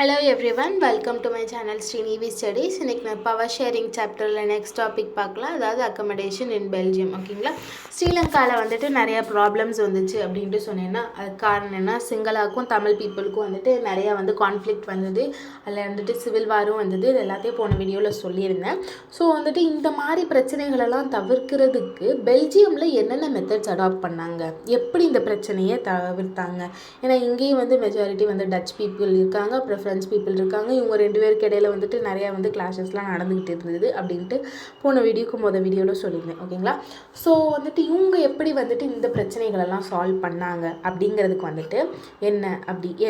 Hello everyone, welcome to my channel Srinivi Studies. இன்னைக்கு நான் power sharing சாப்டரில் next topic பார்க்கலாம். அதாவது அக்கமடேஷன் இன் பெல்ஜியம். ஓகேங்களா, ஸ்ரீலங்காவில் வந்துட்டு நிறைய ப்ராப்ளம்ஸ் வந்துச்சு அப்படின்ட்டு சொன்னேன்னா அது காரணம் என்ன, சிங்களாக்கும் தமிழ் பீப்புளுக்கும் வந்துட்டு நிறையா கான்ஃப்ளிக்ட் வந்தது. அதில் வந்துட்டு சிவில் வாரும் வந்தது. இது எல்லாத்தையும் போன வீடியோவில் சொல்லியிருந்தேன். ஸோ வந்துட்டு இந்த மாதிரி பிரச்சனைகளெல்லாம் தவிர்க்கிறதுக்கு பெல்ஜியமில் என்னென்ன மெத்தட்ஸ் அடாப்ட் பண்ணாங்க, எப்படி இந்த பிரச்சனையை தவிர்த்தாங்க. ஏன்னா இங்கேயும் மெஜாரிட்டி டச் பீப்புள் இருக்காங்க, அப்புறம் ஃப்ரெண்ட்ஸ் பீப்புள் இருக்காங்க. இவங்க ரெண்டு பேருக்கு இடையில வந்துட்டு நிறையா கிளாஷஸ்லாம் நடந்துக்கிட்டு இருந்தது அப்படின்ட்டு போன வீடியோவில் சொல்லியிருந்தேன். ஓகேங்களா, ஸோ வந்துட்டு இவங்க எப்படி இந்த பிரச்சனைகளெல்லாம் சால்வ் பண்ணாங்க அப்படிங்கிறதுக்கு என்ன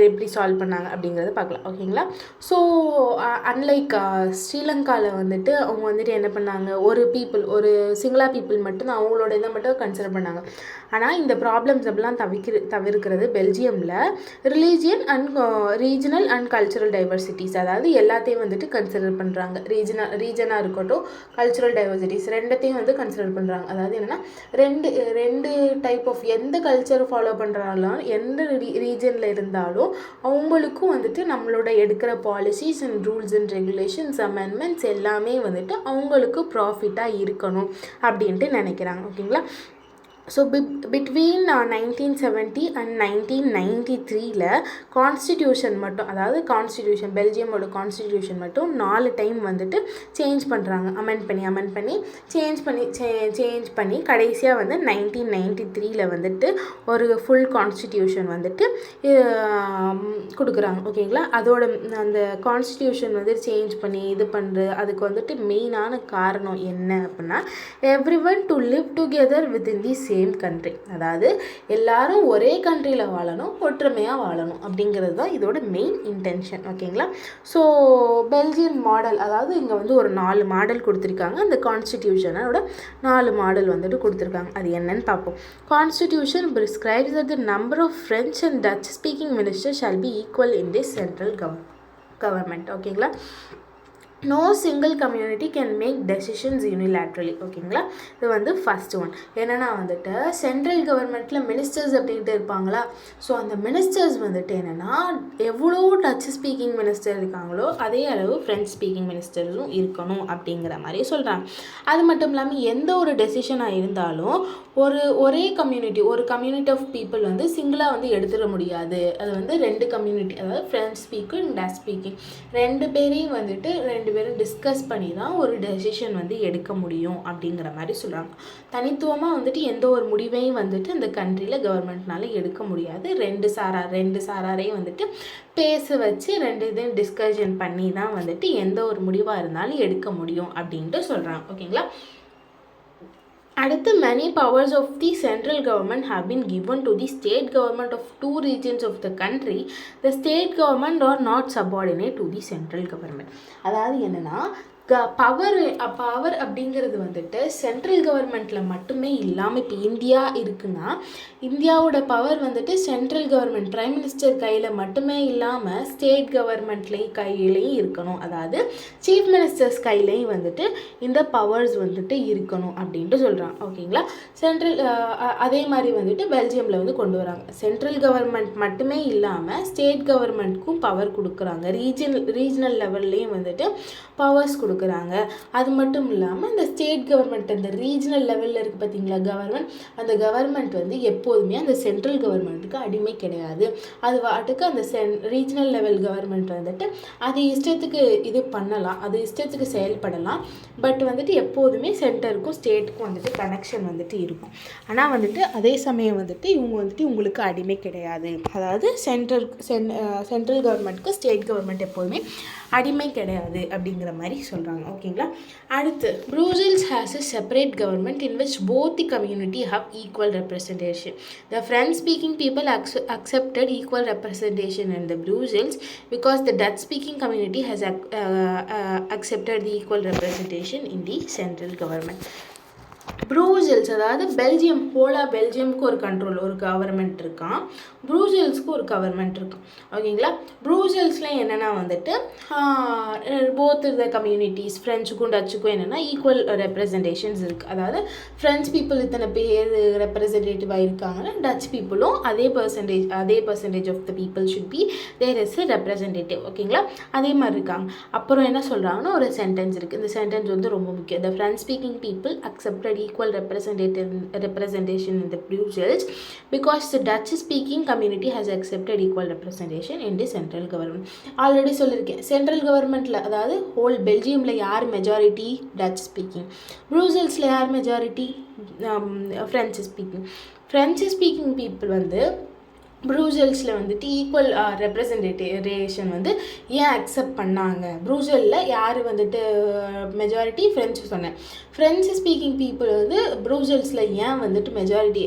எப்படி சால்வ் பண்ணாங்க அப்படிங்கிறத பார்க்கலாம். ஓகேங்களா, ஸோ அன்லைக் ஸ்ரீலங்காவில் அவங்க என்ன பண்ணாங்க, ஒரு சிங்களா பீப்புள் மட்டும் அவங்களோட இதை மட்டும் கன்சிடர் பண்ணாங்க. ஆனால் இந்த ப்ராப்ளம்ஸ் அப்படிலாம் தவிர்க்கிறது பெல்ஜியமில் religion and regional and cultural diversities, அதாவது எல்லாத்தையும் கன்சிடர் பண்ணுறாங்க. ரீஜனாக இருக்கட்டும், கல்ச்சுரல் டைவர்சிட்டிஸ் ரெண்டத்தையும் கன்சிடர் பண்ணுறாங்க. அதாவது என்னென்னா ரெண்டு டைப் ஆஃப் எந்த கல்ச்சர் ஃபாலோ பண்ணுறாலும் எந்த ரீஜனில் இருந்தாலும் அவங்களுக்கும் நம்மளோட எடுக்கிற policies and rules and regulations amendments எல்லாமே அவங்களுக்கு ப்ராஃபிட்டாக இருக்கணும் அப்படின்ட்டு நினைக்கிறாங்க. ஓகேங்களா, ஸோ பிட்வீன் 1970 அண்ட் 1993 கான்ஸ்டிடியூஷன் மட்டும், அதாவது பெல்ஜியமோட கான்ஸ்டிடியூஷன் மட்டும் 4 டைம் சேஞ்ச் பண்ணுறாங்க. அமெண்ட் பண்ணி சேஞ்ச் பண்ணி கடைசியாக 1993 ஒரு ஃபுல் கான்ஸ்டிடியூஷன் கொடுக்குறாங்க. ஓகேங்களா, அதோட அந்த கான்ஸ்டிடியூஷன் சேஞ்ச் பண்ணி இது பண்ணுறது அதுக்கு மெயினான காரணம் என்ன அப்படின்னா, every one to live together within the same country, அதாவது எல்லாரும் ஒரே கண்ட்ரியில் வாழணும், ஒற்றுமையாக வாழணும் அப்படிங்கிறது தான் இதோட மெயின் இன்டென்ஷன். ஓகேங்களா, ஸோ பெல்ஜியன் மாடல், அதாவது இங்கே ஒரு 4 மாடல் கொடுத்துருக்காங்க. அந்த கான்ஸ்டிடியூஷனோட 4 மாடல் கொடுத்துருக்காங்க. அது என்னன்னு பார்ப்போம். Constitution prescribes that the number of French and Dutch speaking ministers shall be equal in this central government. ஓகேங்களா, no single community can make decisions unilaterally. ஓகேங்களா, இது ஃபர்ஸ்ட் ஒன். என்னென்னா சென்ட்ரல் கவர்மெண்ட்டில் மினிஸ்டர்ஸ் அப்படின்ட்டு இருப்பாங்களா, ஸோ அந்த மினிஸ்டர்ஸ் என்னென்னா எவ்வளோ டச் ஸ்பீக்கிங் மினிஸ்டர் இருக்காங்களோ அதே அளவு ஃப்ரெஞ்ச் ஸ்பீக்கிங் மினிஸ்டர்ஸும் இருக்கணும் அப்படிங்கிற மாதிரி சொல்கிறாங்க. அது மட்டும் இல்லாமல் எந்த ஒரு டெசிஷனாக இருந்தாலும் ஒரே கம்யூனிட்டி ஆஃப் பீப்புள் சிங்கிளாக எடுத்துட முடியாது. அது 2 கம்யூனிட்டி, அதாவது ஃப்ரெஞ்ச் ஸ்பீக்கிங் டச் ஸ்பீக்கிங் ரெண்டு பேரையும் ரெண்டு பேரும் டிஸ்கஸ் பண்ணி தான் ஒரு டெசிஷன் எடுக்க முடியும் அப்படிங்கிற மாதிரி சொல்கிறாங்க. தனித்துவமாக எந்த ஒரு முடிவையும் அந்த கண்ட்ரியில் கவர்மெண்ட்னால எடுக்க முடியாது. ரெண்டு சாராரையும் பேச வச்சு ரெண்டு இதையும் டிஸ்கஷன் பண்ணி தான் எந்த ஒரு முடிவாக இருந்தாலும் எடுக்க முடியும் அப்படின்ட்டு சொல்கிறாங்க. ஓகேங்களா, அடுத்து many powers of the central government have been given to the state government of 2 regions of the country. The state government are not subordinate to the central government. அதாவது என்னன்னா பவர் அப்படிங்கிறது சென்ட்ரல் கவர்மெண்ட்டில் மட்டுமே இல்லாமல், இப்போ இந்தியா இருக்குன்னா இந்தியாவோட power central government prime minister கையில் மட்டுமே இல்லாமல் ஸ்டேட் கையிலையும் இருக்கணும். அதாவது சீஃப் மினிஸ்டர்ஸ் கையிலையும் இந்த பவர்ஸ் இருக்கணும் அப்படின்ட்டு சொல்கிறாங்க. ஓகேங்களா, அதே மாதிரி பெல்ஜியமில் கொண்டு வராங்க. சென்ட்ரல் கவர்மெண்ட் மட்டுமே இல்லாமல் ஸ்டேட் கவர்மெண்ட்க்கும் பவர் கொடுக்குறாங்க. ரீஜனல் லெவல்லையும் பவர்ஸ் கொடுக்குறாங்க. அது மட்டும் இல்லாமல் இந்த ஸ்டேட் கவர்மெண்ட், அந்த ரீஜனல் லெவலில் இருக்குது பார்த்தீங்களா கவர்மெண்ட், அந்த கவர்மெண்ட் எப்போதுமே அந்த சென்ட்ரல் கவர்மெண்ட்டுக்கு அடிமை கிடையாது. அது வாட்டுக்கு அந்த ரீஜனல் லெவல் கவர்மெண்ட் அது இஷ்டத்துக்கு இது பண்ணலாம், அது இஷ்டத்துக்கு செயல்படலாம். பட் எப்போதுமே சென்டருக்கும் ஸ்டேட்டுக்கும் கனெக்ஷன் இருக்கும். ஆனால் அதே சமயம் இவங்க உங்களுக்கு அடிமை கிடையாது. அதாவது சென்ட்ரல் கவர்மெண்ட்டுக்கு ஸ்டேட் கவர்மெண்ட் எப்போதுமே அடிமை கிடையாது அப்படிங்கிற மாதிரி சொல்கிறாங்க. ஓகேங்களா, அடுத்து Brussels has a separate government in which both the community have equal representation. The French speaking people accepted equal representation in the Brussels because the Dutch speaking community has accepted the equal representation in the central government. ப்ரூசெல்ஸ் அதாவது Belgium, ஹோலாக பெல்ஜியமுக்கு ஒரு control, ஒரு government இருக்கான், ப்ரூசெல்ஸ்க்கு ஒரு government இருக்கும். ஓகேங்களா. ப்ரூசெல்ஸில் என்னென்னா வந்துட்டு both the communities, ஃப்ரெஞ்சுக்கும் டச்சுக்கும் என்னென்னா ஈக்குவல் ரெப்ரசன்டேஷன்ஸ் இருக்குது. அதாவது ஃப்ரெஞ்ச் பீப்புள் இத்தனை பேர் ரெப்ரசன்டேட்டிவாக இருக்காங்கன்னா டச் பீப்புளும் அதே percentage of the people should be there is representative. ஓகேங்களா. அதே மாதிரி இருக்காங்க. அப்புறம் என்ன சொல்கிறாங்கன்னா ஒரு சென்டென்ஸ் இருக்குது. இந்த சென்டென்ஸ் வந்து ரொம்ப முக்கியம். The French speaking people accepted equal representation in the Brussels because the Dutch speaking community has accepted equal representation in the central government. Already சொல்லியிருக்கேன், சென்ட்ரல் கவர்மெண்ட்டில் அதாவது ஹோல் பெல்ஜியமில் யார் மெஜாரிட்டி? Touch speaking. ப்ரூசெல்ஸில் யார் மெஜாரிட்டி? ஃப்ரெஞ்சு ஸ்பீக்கிங் பீப்புள் வந்து ப்ரூசெல்ஸில் வந்துட்டு equal representation வந்து ஏன் accept பண்ணாங்க? ப்ரூசெல்லில் யார் வந்துட்டு மெஜாரிட்டி? ஃப்ரெஞ்சு சொன்னேன். ஃப்ரெஞ்சு ஸ்பீக்கிங் பீப்புள் வந்து ப்ரூசெல்ஸில் ஏன் வந்துட்டு மெஜாரிட்டி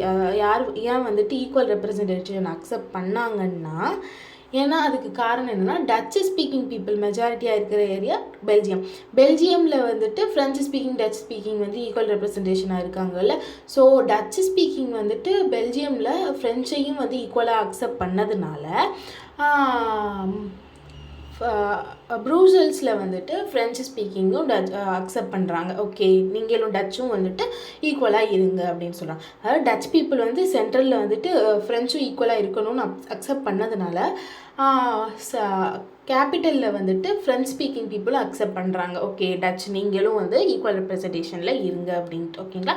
ஏன் வந்துட்டு ஈக்குவல் ரெப்ரசன்டேஷன் அக்செப்ட் பண்ணாங்கன்னா, ஏன்னா அதுக்கு காரணம் என்னென்னா டச்சு ஸ்பீக்கிங் பீப்புள் மெஜாரிட்டியாக இருக்கிற ஏரியா பெல்ஜியமில் வந்துட்டு ஃப்ரெஞ்சு ஸ்பீக்கிங் டச் ஸ்பீக்கிங் வந்து ஈக்குவல் ரெப்ரசன்டேஷனாக இருக்காங்கல்ல. ஸோ டச்சு ஸ்பீக்கிங் வந்துட்டு பெல்ஜியமில் ஃப்ரெஞ்சையும் வந்து ஈக்குவலாக அக்செப்ட் பண்ணதுனால ப்ரூசெல்ஸில் வந்துட்டு ஃப்ரெஞ்சு ஸ்பீக்கிங்கும் அக்செப்ட் பண்ணுறாங்க. ஓகே, நீங்களும் டச்சும் வந்துட்டு ஈக்குவலாக இருங்க அப்படின்னு சொல்கிறாங்க. அதாவது டச் பீப்புள் வந்து சென்ட்ரலில் வந்துட்டு ஃப்ரெஞ்சும் ஈக்குவலாக இருக்கணும்னு அக்செப்ட் பண்ணதுனால கேபிட்டலில் வந்துட்டு ஃப்ரெஞ்ச் ஸ்பீக்கிங் பீப்புளும் அக்செப்ட் பண்ணுறாங்க. ஓகே, டச் நீங்களும் வந்து ஈக்குவல் ரெப்ரசன்டேஷனில் இருங்க அப்படின்ட்டு. ஓகேங்களா.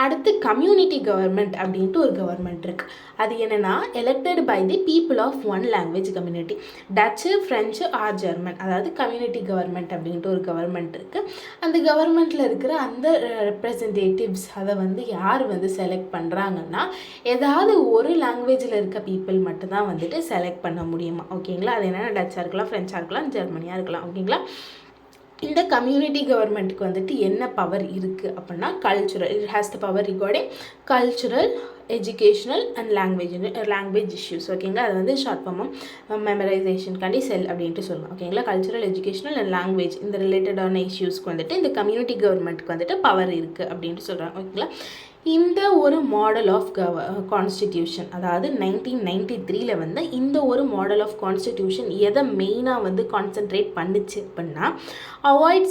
அடுத்து கம்யூனிட்டி கவர்மெண்ட் அப்படின்ட்டு ஒரு கவர்மெண்ட் இருக்குது. அது என்னென்னா elected by the people of one language community. Dutch, French or German, அதாவது கம்யூனிட்டி கவர்மெண்ட் அப்படின்ட்டு ஒரு கவர்மெண்ட் இருக்குது. அந்த கவர்மெண்ட்டில் இருக்கிற அந்த ரெப்ரசன்டேட்டிவ்ஸ் அதை வந்து யார் வந்து செலக்ட் பண்ணுறாங்கன்னா ஏதாவது ஒரு லாங்குவேஜில் இருக்க பீப்புள் மட்டும்தான் வந்துட்டு செலக்ட் பண்ண முடியுமா. ஓகேங்களா. அது என்னென்னா டச்சாக இருக்கலாம், ஃப்ரெஞ்சாக இருக்கலாம், ஜெர்மனியாக இருக்கலாம். ஓகேங்களா. இந்த கம்யூனிட்டி கவர்மெண்ட்டுக்கு வந்துட்டு என்ன பவர் இருக்குது அப்படின்னா cultural, it has the power regarding cultural, educational and language issues. ஓகேங்களா. அது வந்து ஷார்ட் ஃபார்மாக மெமரைசேஷனுக்காண்டி செல் அப்படின்ட்டு சொல்லலாம். ஓகேங்களா. கல்ச்சுரல், எஜுகேஷ்னல் அண்ட் லாங்குவேஜ் இந்த ரிலேட்டடான இஷ்யூஸ்க்கு வந்துட்டு இந்த கம்யூனிட்டி கவர்மெண்ட்டுக்கு வந்துட்டு பவர் இருக்குது அப்படின்ட்டு சொல்கிறாங்க. ஓகேங்களா. இந்த ஒரு மாடல் ஆஃப் கான்ஸ்டிடியூஷன், அதாவது 1993 வந்து இந்த ஒரு மாடல் ஆஃப் கான்ஸ்டிடியூஷன் எதை மெயினாக வந்து கான்சென்ட்ரேட் பண்ணிச்சு அப்படின்னா avoid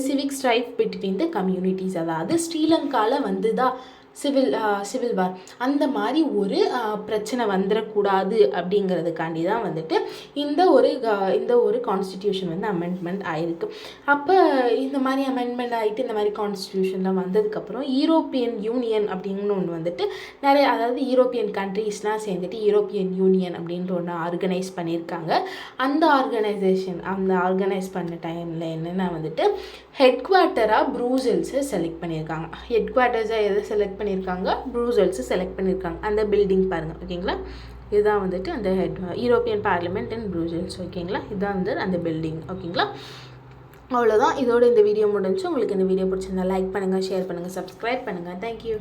civic strife between the communities. அதாவது ஸ்ரீலங்காவில் வந்து தான் சிவில் வார் அந்த மாதிரி ஒரு பிரச்சனை வந்துடக்கூடாது அப்படிங்கிறதுக்காண்டி தான் வந்துட்டு இந்த ஒரு கான்ஸ்டிடியூஷன் வந்து அமெண்ட்மெண்ட் ஆயிருக்கு. அப்போ இந்த மாதிரி அமெண்ட்மெண்ட் ஆகிட்டு இந்த மாதிரி கான்ஸ்டிடியூஷன்லாம் வந்ததுக்கப்புறம் யூரோப்பியன் யூனியன் அப்படின்னு ஒன்று வந்துட்டு நிறைய, அதாவது யூரோப்பியன் கண்ட்ரீஸ்லாம் சேர்ந்துட்டு யூரோப்பியன் யூனியன் அப்படின்ற ஒன்று ஆர்கனைஸ் பண்ணியிருக்காங்க. அந்த ஆர்கனைஸ் பண்ண டைமில் என்னென்னா வந்துட்டு ஹெட் குவார்ட்டராக ப்ரூசெல்ஸை செலக்ட் பண்ணியிருக்காங்க. ஹெட் குவார்ட்டர்ஸாக எதை செலக்ட் பண்ணியிருக்காங்க? ப்ரூசெல்ஸை செலக்ட் பண்ணியிருக்காங்க. அந்த பில்டிங் பாருங்கள். ஓகேங்களா. இதுதான் வந்துட்டு அந்த யூரோப்பியன் பார்லிமெண்ட் அண்ட் ப்ரூசெல்ஸ். ஓகேங்களா. இதுதான் வந்து அந்த பில்டிங். ஓகேங்களா. அவ்வளோதான். இதோட இந்த வீடியோ முடிஞ்சு. உங்களுக்கு இந்த வீடியோ பிடிச்சிருந்தா லைக் பண்ணுங்கள், ஷேர் பண்ணுங்கள், சப்ஸ்கிரைப் பண்ணுங்கள். தேங்க்யூ.